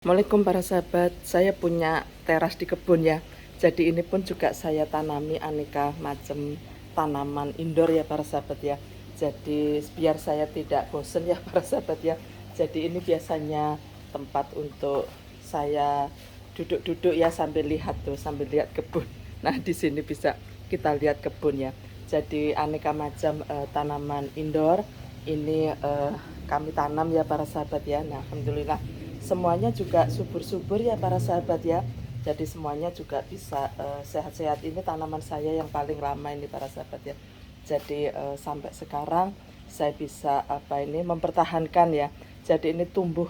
Assalamualaikum para sahabat, saya punya teras di kebun ya. Jadi ini pun juga saya tanami aneka macam tanaman indoor ya para sahabat ya. Jadi biar saya tidak bosen ya para sahabat ya. Jadi ini biasanya tempat untuk saya duduk-duduk ya sambil lihat tuh, sambil lihat kebun. Nah di sini bisa kita lihat kebun ya. Jadi aneka macam tanaman indoor ini kami tanam ya para sahabat ya. Nah alhamdulillah semuanya juga subur-subur ya para sahabat ya. Jadi semuanya juga bisa sehat-sehat. Ini tanaman saya yang paling lama ini para sahabat ya. Jadi sampai sekarang saya bisa mempertahankan ya. Jadi ini tumbuh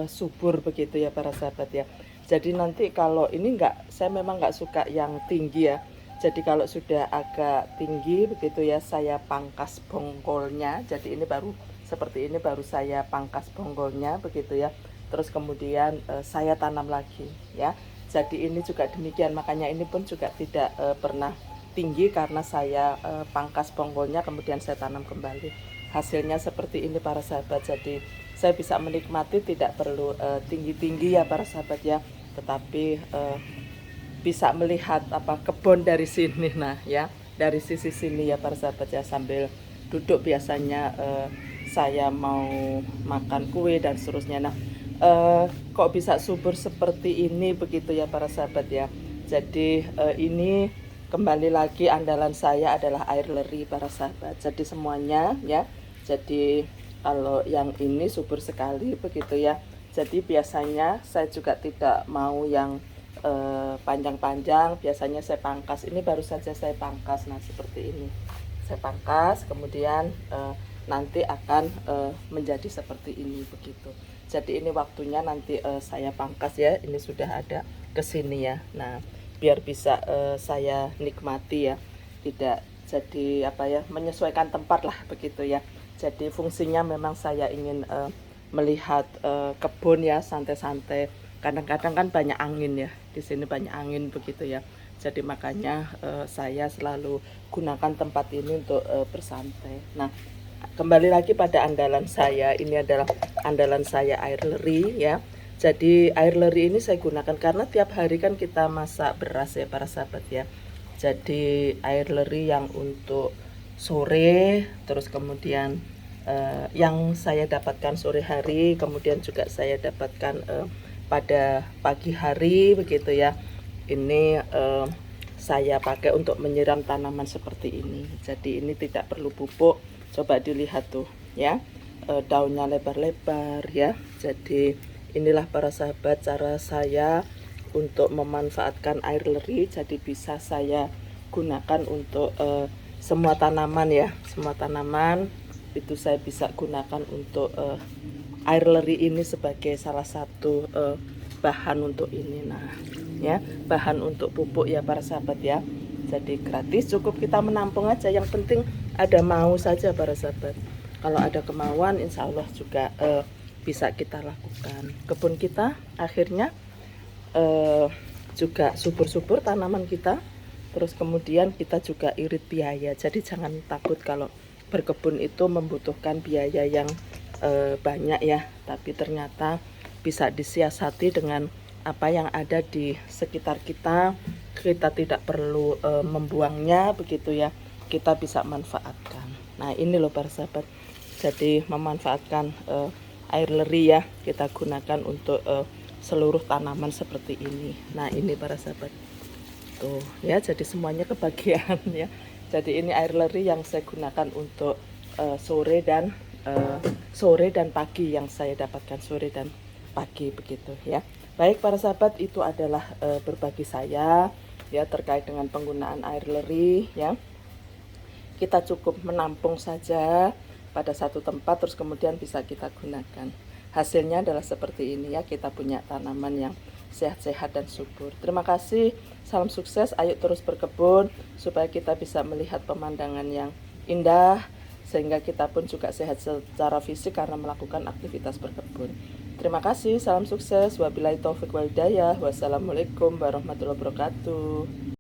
subur begitu ya para sahabat ya. Jadi nanti kalau ini saya memang nggak suka yang tinggi ya. Jadi kalau sudah agak tinggi begitu ya, saya pangkas bonggolnya. Jadi ini baru seperti ini, baru saya pangkas bonggolnya begitu ya. Terus kemudian saya tanam lagi ya. Jadi ini juga demikian, makanya ini pun juga tidak pernah tinggi karena saya pangkas bonggolnya kemudian saya tanam kembali. Hasilnya seperti ini para sahabat. Jadi saya bisa menikmati, tidak perlu tinggi-tinggi ya para sahabat ya, tetapi bisa melihat kebun dari sini. Nah ya, dari sisi sini ya para sahabat ya, sambil duduk biasanya saya mau makan kue dan seterusnya. Nah kok bisa subur seperti ini begitu ya para sahabat ya. Jadi ini kembali lagi andalan saya adalah air leri para sahabat. Jadi semuanya ya, jadi kalau yang ini subur sekali begitu ya. Jadi biasanya saya juga tidak mau yang panjang-panjang, biasanya saya pangkas. Ini baru saja saya pangkas. Nah seperti ini saya pangkas, kemudian nanti akan menjadi seperti ini begitu. Jadi ini waktunya nanti saya pangkas ya. Ini sudah ada kesini ya. Nah biar bisa saya nikmati ya, tidak jadi menyesuaikan tempat lah begitu ya. Jadi fungsinya memang saya ingin melihat kebun ya, santai-santai. Kadang-kadang kan banyak angin ya, di sini banyak angin begitu ya. Jadi makanya saya selalu gunakan tempat ini untuk bersantai. Nah kembali lagi pada andalan saya, ini adalah andalan saya air leri ya. Jadi air leri ini saya gunakan karena tiap hari kan kita masak beras ya para sahabat ya. Jadi air leri yang untuk sore, terus kemudian yang saya dapatkan sore hari, kemudian juga saya dapatkan pada pagi hari begitu ya. Ini saya pakai untuk menyiram tanaman seperti ini. Jadi ini tidak perlu pupuk. Coba dilihat tuh ya, daunnya lebar-lebar ya. Jadi inilah para sahabat cara saya untuk memanfaatkan air leri. Jadi bisa saya gunakan untuk semua tanaman ya. Semua tanaman itu saya bisa gunakan untuk air leri ini sebagai salah satu bahan untuk ini. Nah ya, bahan untuk pupuk ya para sahabat ya. Jadi gratis, cukup kita menampung aja, yang penting ada mau saja para sahabat. Kalau ada kemauan insya Allah juga bisa kita lakukan. Kebun kita akhirnya juga subur-subur tanaman kita. Terus kemudian kita juga irit biaya. Jadi jangan takut kalau berkebun itu membutuhkan biaya yang banyak ya, tapi ternyata bisa disiasati dengan apa yang ada di sekitar kita. Kita tidak perlu membuangnya begitu ya, kita bisa manfaatkan. Nah ini loh para sahabat, jadi memanfaatkan air leri ya, kita gunakan untuk seluruh tanaman seperti ini. Nah ini para sahabat tuh ya, jadi semuanya kebagian ya. Jadi ini air leri yang saya gunakan untuk sore dan pagi, yang saya dapatkan sore dan pagi begitu ya. Baik para sahabat, itu adalah berbagi saya ya terkait dengan penggunaan air leri ya. Kita cukup menampung saja pada satu tempat, terus kemudian bisa kita gunakan. Hasilnya adalah seperti ini ya, kita punya tanaman yang sehat-sehat dan subur. Terima kasih, salam sukses, ayo terus berkebun supaya kita bisa melihat pemandangan yang indah, sehingga kita pun juga sehat secara fisik karena melakukan aktivitas berkebun. Terima kasih, salam sukses, wabillahi taufik wal hidayah, wassalamualaikum warahmatullahi wabarakatuh.